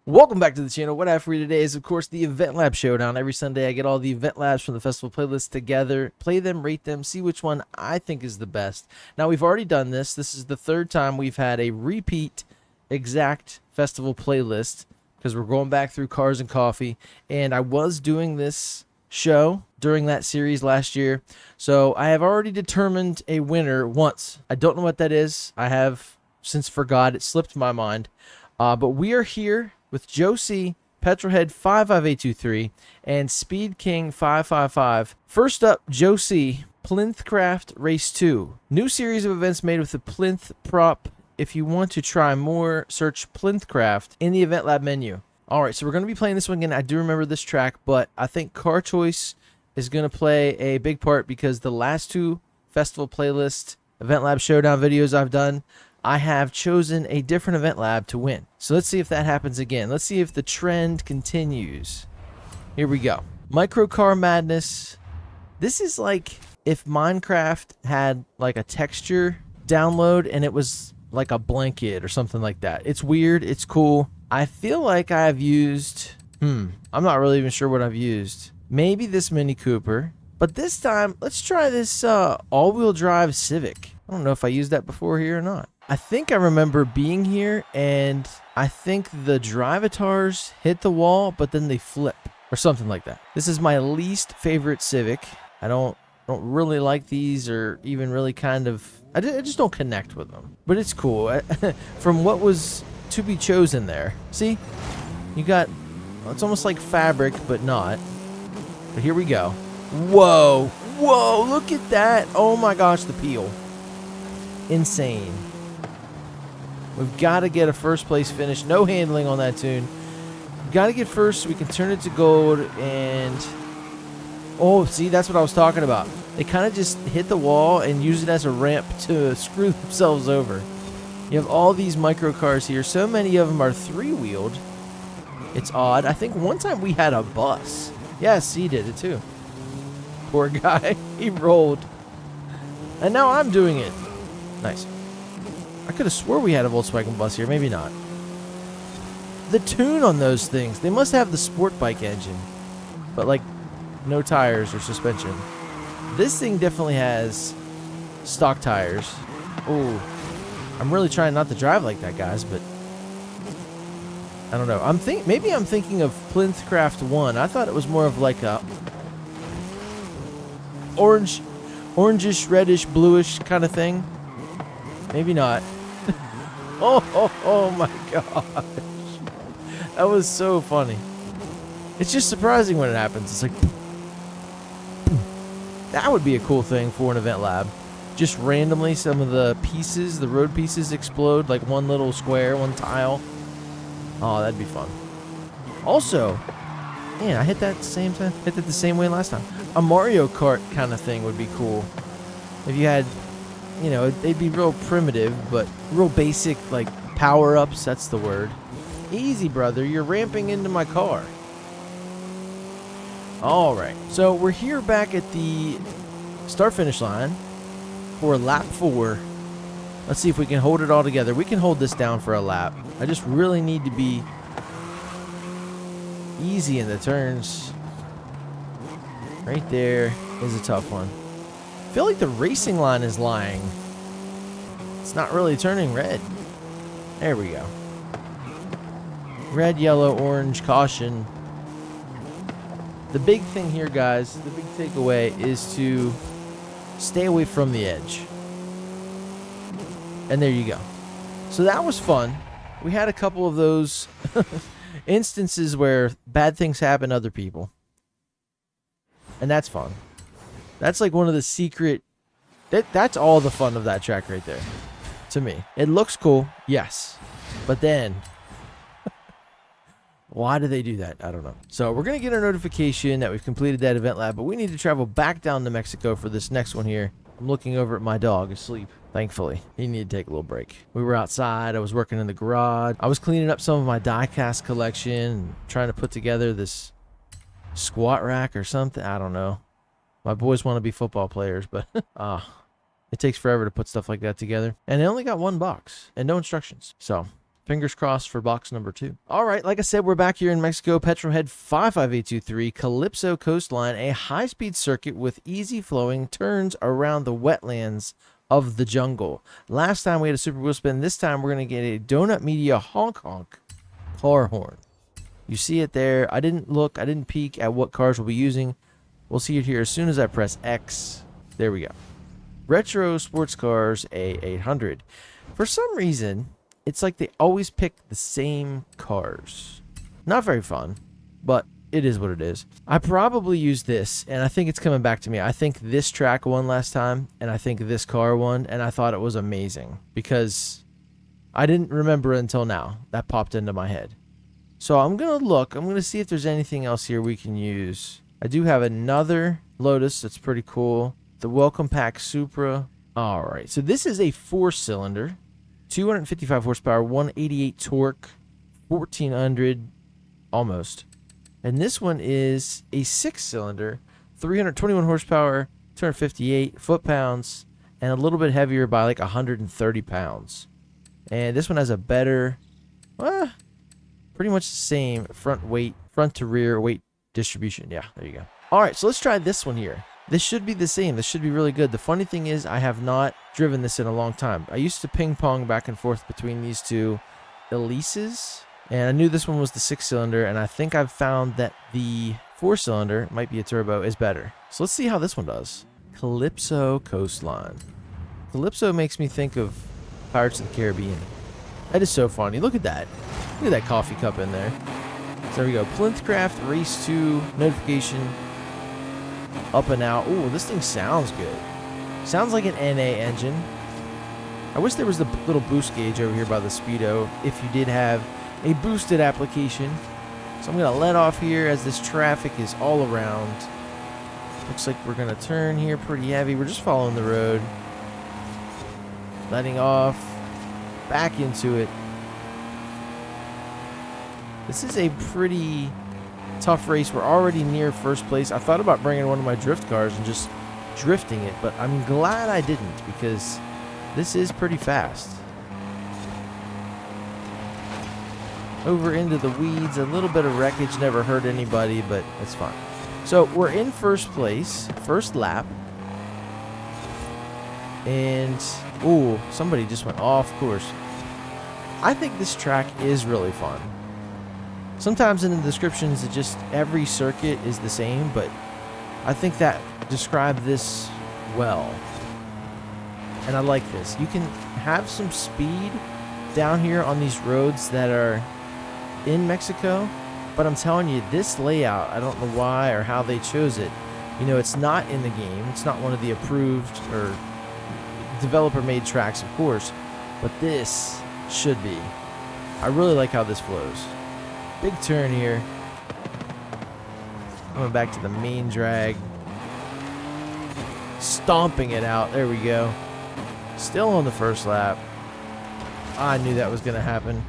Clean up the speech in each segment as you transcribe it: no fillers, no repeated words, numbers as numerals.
Welcome back to the channel. What I have for you today is, of course, the Eventlab Showdown. Every Sunday, I get all the Eventlabs from the festival playlist together, play them, rate them, see which one I think is the best. Now, we've already done this. This is the third time we've had a repeat exact festival playlist because we're going back through Cars and Coffee. And I was doing this show during that series last year, so I have already determined a winner once. I don't know what that is. I have since forgot. It slipped my mind. But we are here with Joe C, Petrolhead 55823, and Speed King 555. First up, Joe C, Plinthcraft Race 2. New series of events made with the Plinth prop. If you want to try more, search Plinthcraft in the Eventlab menu. Alright, so we're going to be playing this one again. I do remember this track, but I think car choice is going to play a big part because the last two festival playlist Eventlab Showdown videos I've done, I have chosen a different Eventlab to win. So let's see if that happens again. Let's see if the trend continues. Here we go. Microcar Madness. This is like if Minecraft had like a texture download and it was like a blanket or something like that. It's weird. It's cool. I feel like I've used... I'm not really even sure what I've used. Maybe this Mini Cooper. But this time, let's try this all-wheel drive Civic. I don't know if I used that before here or not. I think I remember being here, and I think the drivatars hit the wall, but then they flip, or something like that. This is my least favorite Civic. I don't really like these, or even really kind of... I just don't connect with them. But it's cool. From what was to be chosen there. See? You got... Well, it's almost like fabric, but not. But here we go. Whoa! Whoa! Look at that! Oh my gosh, the peel. Insane. We've got to get a first place finish. No handling on that tune. We've got to get first so we can turn it to gold. And oh, see, that's what I was talking about. They kind of just hit the wall and use it as a ramp to screw themselves over. You have all these micro cars here. So many of them are three-wheeled. It's odd. I think one time we had a bus. Yes, he did it too. Poor guy. He rolled. And now I'm doing it. Nice. I could have swore we had a Volkswagen bus here. Maybe not. The tune on those things. They must have the sport bike engine. But, like, no tires or suspension. This thing definitely has stock tires. Ooh. I'm really trying not to drive like that, guys, but... I don't know. Maybe I'm thinking of Plinthcraft 1. I thought it was more of like a... orangish, reddish, bluish kind of thing. Maybe not. Oh my gosh. That was so funny. It's just surprising when it happens. It's like... That would be a cool thing for an Eventlab. Just randomly some of the pieces, the road pieces explode. Like one little square, one tile. Oh, that'd be fun. Also, man, I hit that the same way last time. A Mario Kart kind of thing would be cool. If you had... You know, they'd be real primitive, but real basic, like, power-ups, that's the word. Easy, brother, you're ramping into my car. Alright, so we're here back at the start-finish line for lap 4. Let's see if we can hold it all together. We can hold this down for a lap. I just really need to be easy in the turns. Right there is a tough one. I feel like the racing line is lying. It's not really turning red. There we go. Red, yellow, orange, caution. The big thing here, guys, the big takeaway is to stay away from the edge. And there you go. So that was fun. We had a couple of those instances where bad things happen to other people. And that's fun. That's like one of the secret... That's all the fun of that track right there. To me. It looks cool, yes. But then... why do they do that? I don't know. So we're going to get a notification that we've completed that Eventlab, but we need to travel back down to Mexico for this next one here. I'm looking over at my dog asleep, thankfully. He needed to take a little break. We were outside. I was working in the garage. I was cleaning up some of my die-cast collection, trying to put together this squat rack or something. I don't know. My boys want to be football players, but it takes forever to put stuff like that together. And they only got one box and no instructions. So Fingers crossed for box number 2. All right, like I said, we're back here in Mexico. Petrolhead 55823, Calypso Coastline, a high-speed circuit with easy flowing turns around the wetlands of the jungle. Last time we had a super wheel spin. This time we're going to get a Donut Media honk honk car horn. You see it there. I didn't peek at what cars we'll be using. We'll see it here as soon as I press X. There we go. Retro sports cars A800. For some reason, it's like they always pick the same cars. Not very fun, but it is what it is. I probably use this, and I think it's coming back to me. I think this track won last time, and I think this car won, and I thought it was amazing because I didn't remember until now. That popped into my head. So I'm going to look. I'm going to see if there's anything else here we can use. I do have another Lotus that's pretty cool. The Welcome Pack Supra. All right, so this is a 4-cylinder. 255 horsepower, 188 torque, 1400 almost. And this one is a 6-cylinder, 321 horsepower, 258 foot-pounds, and a little bit heavier by like 130 pounds. And this one has a better, pretty much the same front to rear weight distribution. Yeah, there you go. All right, so let's try this one here. This should be the same. This should be really good. The funny thing is I have not driven this in a long time. I used to ping pong back and forth between these two Elises, and I knew this one was the 6-cylinder, and I think I've found that the 4-cylinder, might be a turbo, is better. So let's see how this one does. Calypso Coastline. Calypso makes me think of Pirates of the Caribbean. That is so funny. Look at that. Look at that coffee cup in there. So there we go. Plinthcraft Race 2 notification. Up and out. Ooh, this thing sounds good. Sounds like an NA engine. I wish there was the little boost gauge over here by the Speedo if you did have a boosted application. So I'm going to let off here as this traffic is all around. Looks like we're going to turn here pretty heavy. We're just following the road. Letting off. Back into it. This is a pretty tough race. We're already near first place. I thought about bringing one of my drift cars and just drifting it, but I'm glad I didn't because this is pretty fast. Over into the weeds. A little bit of wreckage never hurt anybody, but it's fine. So we're in first place, first lap. And, ooh, somebody just went off course. I think this track is really fun. Sometimes in the descriptions, it just every circuit is the same, but I think that described this well. And I like this. You can have some speed down here on these roads that are in Mexico, but I'm telling you, this layout, I don't know why or how they chose it. You know, it's not in the game. It's not one of the approved or developer-made tracks, of course, but this should be. I really like how this flows. Big turn here. Going back to the main drag. Stomping it out. There we go. Still on the first lap. I knew that was going to happen.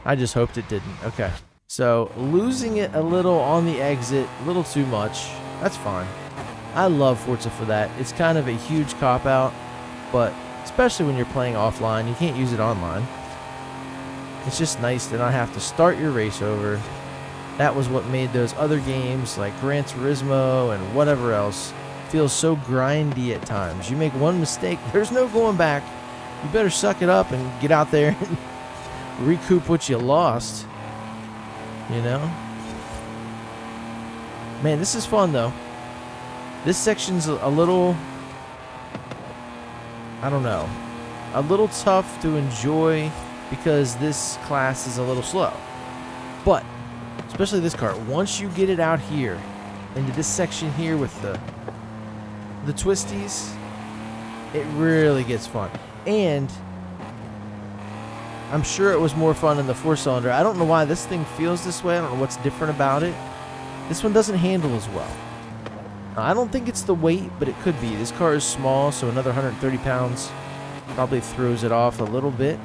I just hoped it didn't. Okay. So, losing it a little on the exit. A little too much. That's fine. I love Forza for that. It's kind of a huge cop-out. But, especially when you're playing offline, you can't use it online. It's just nice to not have to start your race over. That was what made those other games like Gran Turismo and whatever else feel so grindy at times. You make one mistake, there's no going back. You better suck it up and get out there and recoup what you lost. You know? Man, this is fun though. This section's a little, I don't know, a little tough to enjoy because this class is a little slow. But, especially this car, once you get it out here, into this section here with the twisties, it really gets fun. And, I'm sure it was more fun in the 4-cylinder. I don't know why this thing feels this way. I don't know what's different about it. This one doesn't handle as well. I don't think it's the weight, but it could be. This car is small, so another 130 pounds probably throws it off a little bit.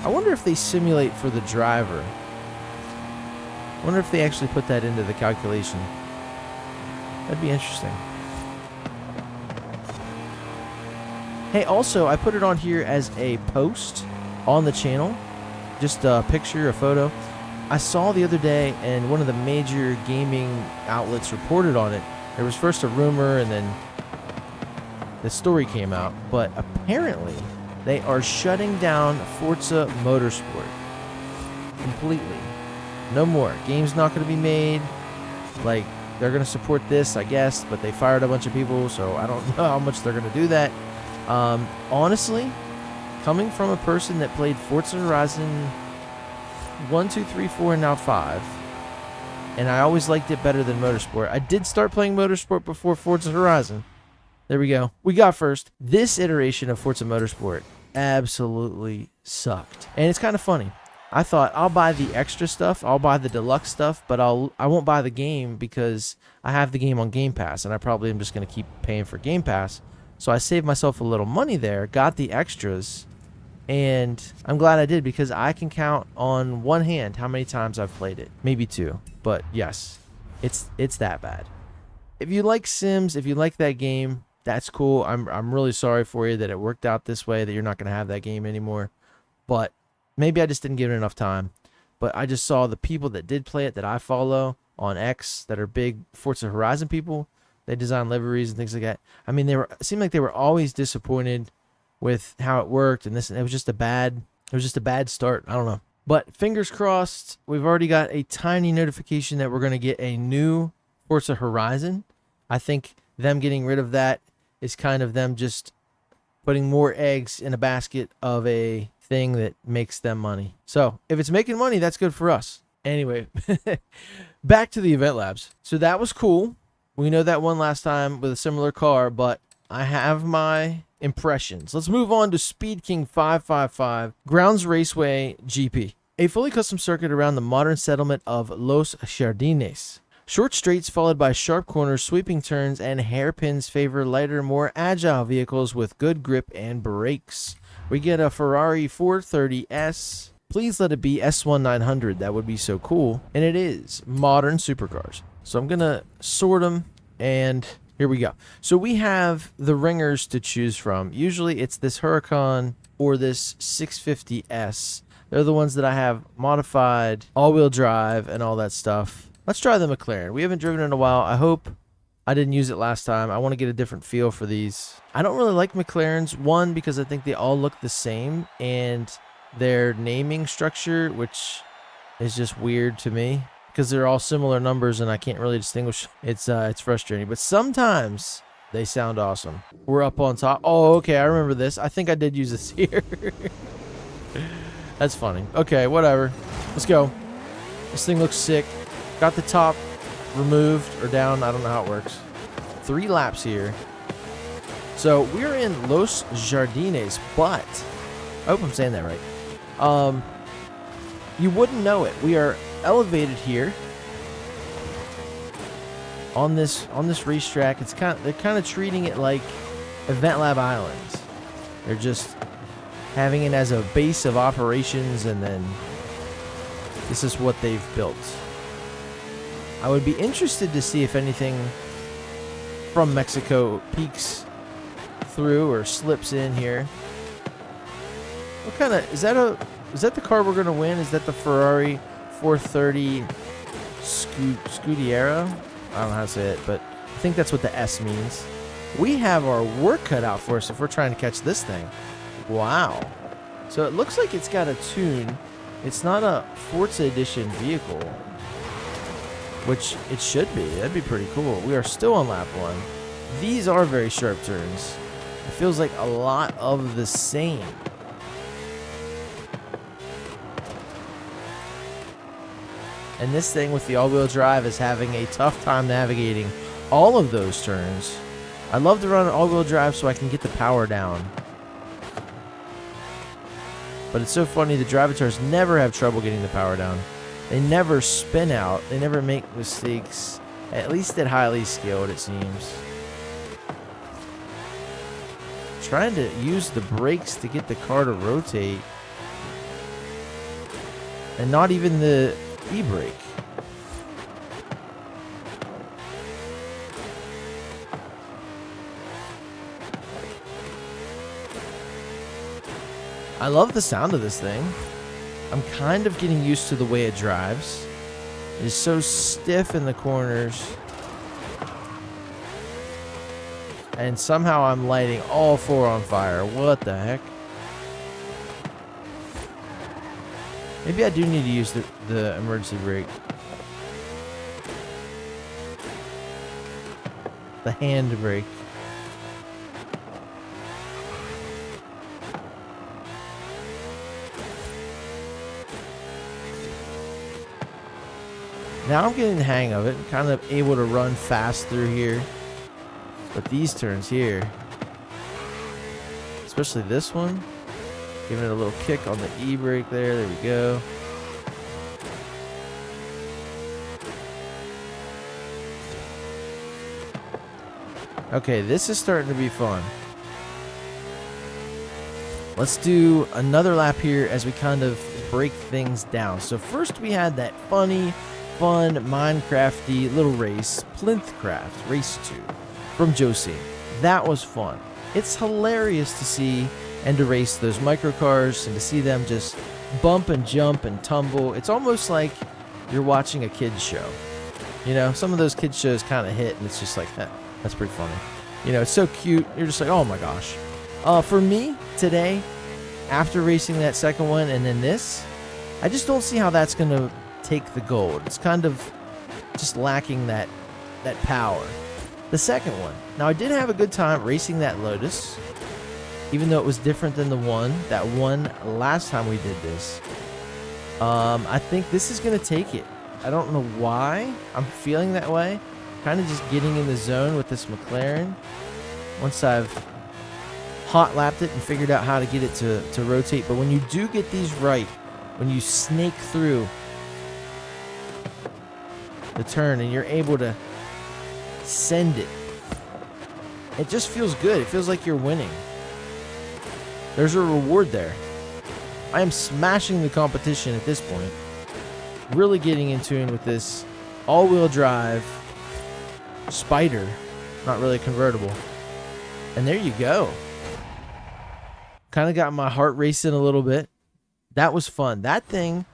I wonder if they simulate for the driver. I wonder if they actually put that into the calculation. That'd be interesting. Hey, also, I put it on here as a post on the channel. just a picture, a photo. I saw the other day, and one of the major gaming outlets reported on it. There was first a rumor, and then the story came out. But apparently, they are shutting down Forza Motorsport completely. No more. Game's not going to be made. Like, they're going to support this, I guess, but they fired a bunch of people, so I don't know how much they're going to do that. Honestly, coming from a person that played Forza Horizon 1, 2, 3, 4, and now 5, and I always liked it better than Motorsport. I did start playing Motorsport before Forza Horizon. There we go. We got first. This iteration of Forza Motorsport absolutely sucked. And it's kind of funny. I thought I'll buy the extra stuff, I'll buy the deluxe stuff, but I won't buy the game because I have the game on Game Pass, and I probably am just going to keep paying for Game Pass. So I saved myself a little money there, got the extras, and I'm glad I did because I can count on one hand how many times I've played it. Maybe two, but yes, it's that bad. If you like Sims, if you like that game, that's cool. I'm really sorry for you that it worked out this way, that you're not going to have that game anymore. But maybe I just didn't give it enough time. But I just saw the people that did play it that I follow on X that are big Forza Horizon people. They design liveries and things like that. I mean, it seemed like they were always disappointed with how it worked, and it was just a bad start. I don't know. But fingers crossed, we've already got a tiny notification that we're going to get a new Forza Horizon. I think them getting rid of that is kind of them just putting more eggs in a basket of a thing that makes them money. So if it's making money, that's good for us. Anyway, back to the Eventlabs. So that was cool. We know that one last time with a similar car, but I have my impressions. Let's move on to Speed King 555 Grounds Raceway GP, a fully custom circuit around the modern settlement of Los Jardines. Short straights followed by sharp corners, sweeping turns, and hairpins favor lighter, more agile vehicles with good grip and brakes. We get a Ferrari 430S. Please let it be S1900. That would be so cool. And it is modern supercars. So I'm going to sort them, and here we go. So we have the ringers to choose from. Usually it's this Huracan or this 650S. They're the ones that I have modified, all-wheel drive, and all that stuff. Let's try the McLaren. We haven't driven in a while. I hope I didn't use it last time. I want to get a different feel for these. I don't really like McLarens. One, because I think they all look the same, and their naming structure, which is just weird to me, because they're all similar numbers and I can't really distinguish. It's frustrating, but sometimes they sound awesome. We're up on top. Oh, okay, I remember this. I think I did use this here. That's funny. Okay, whatever. Let's go. This thing looks sick. Got the top removed or down. I don't know how it works. 3 laps here. So we're in Los Jardines, but I hope I'm saying that right. You wouldn't know it. We are elevated here on this racetrack. They're kind of treating it like Eventlab Islands. They're just having it as a base of operations, and then this is what they've built. I would be interested to see if anything from Mexico peeks through or slips in here. What kind of is that the car we're gonna win? Is that the Ferrari 430 Scuderia? I don't know how to say it, but I think that's what the S means. We have our work cut out for us if we're trying to catch this thing. Wow. So it looks like it's got a tune. It's not a Forza Edition vehicle, which it should be. That'd be pretty cool. We are still on lap 1. These are very sharp turns. It feels like a lot of the same. And this thing with the all-wheel drive is having a tough time navigating all of those turns. I love to run an all-wheel drive so I can get the power down. But it's so funny, the drivers never have trouble getting the power down. They never spin out. They never make mistakes. At least at highly skilled, it seems. Trying to use the brakes to get the car to rotate. And not even the e-brake. I love the sound of this thing. I'm kind of getting used to the way it drives. It's so stiff in the corners. And somehow I'm lighting all four on fire. What the heck? Maybe I do need to use the emergency brake. The hand brake. Now I'm getting the hang of it. I'm kind of able to run fast through here. But these turns here, especially this one, giving it a little kick on the e-brake there. There we go. Okay, this is starting to be fun. Let's do another lap here as we kind of break things down. So first we had that fun Minecrafty little race, Plinthcraft Race 2 from Josie. That was fun. It's hilarious to see and to race those microcars and to see them just bump and jump and tumble. It's almost like you're watching a kid's show. You know, some of those kids shows kind of hit and it's just like, that's pretty funny. You know, it's so cute. You're just like, oh my gosh. For me, today, after racing that second one and then this, I just don't see how that's going to take the gold. It's kind of just lacking that power. The second one. Now, I did have a good time racing that Lotus, even though it was different than that one last time we did this. I think this is going to take it. I don't know why I'm feeling that way. Kind of just getting in the zone with this McLaren. Once I've hot lapped it and figured out how to get it to rotate. But when you do get these right, when you snake through the turn and you're able to send it, it just feels good. It feels like you're winning. There's a reward there. I am smashing the competition at this point. Really getting in tune with this all-wheel drive Spider. Not really convertible. And there you go. Kind of got my heart racing a little bit. That was fun. That thing,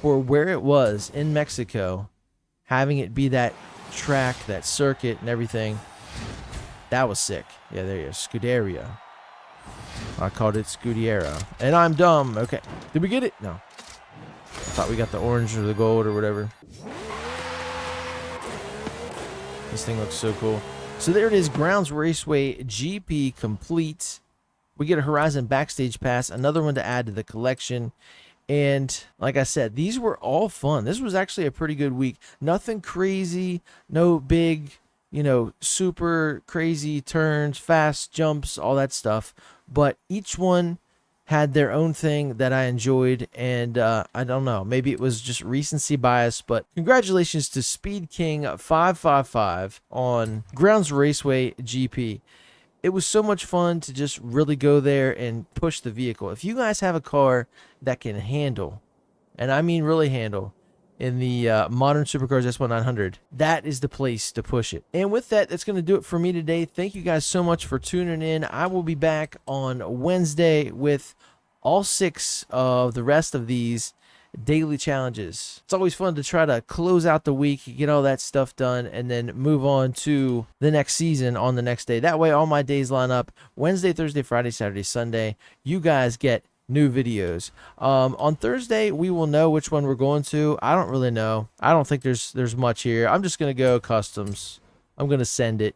for where it was in Mexico, having it be that track, that circuit and everything, that was sick. Yeah, there you go. Scuderia. I called it Scudiera. And I'm dumb. Okay. Did we get it? No. I thought we got the orange or the gold or whatever. This thing looks so cool. So there it is. Grounds Raceway GP complete. We get a Horizon Backstage Pass. Another one to add to the collection. And like I said, these were all fun. This was actually a pretty good week. Nothing crazy. No big, super crazy turns, fast jumps, all that stuff. But each one had their own thing that I enjoyed. And I don't know, maybe it was just recency bias. But congratulations to Speed King 555 on Grounds Raceway GP. It was so much fun to just really go there and push the vehicle. If you guys have a car that can handle, and I mean really handle, in the modern supercars S1900, that is the place to push it. And with that, that's going to do it for me today. Thank you guys so much for tuning in. I will be back on Wednesday with all 6 of the rest of these daily challenges. It's always fun to try to close out the week, get all that stuff done, and then move on to the next season on the next day. That way all my days line up. Wednesday, Thursday, Friday, Saturday, Sunday. You guys get new videos. On Thursday, we will know which one we're going to. I don't really know. I don't think there's much here. I'm just going to go customs. I'm going to send it.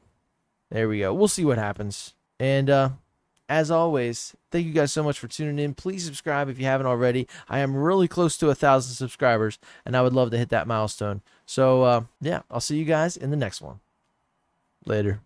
There we go. We'll see what happens. And as always, thank you guys so much for tuning in. Please subscribe if you haven't already. I am really close to 1,000 subscribers, and I would love to hit that milestone. So, yeah, I'll see you guys in the next one. Later.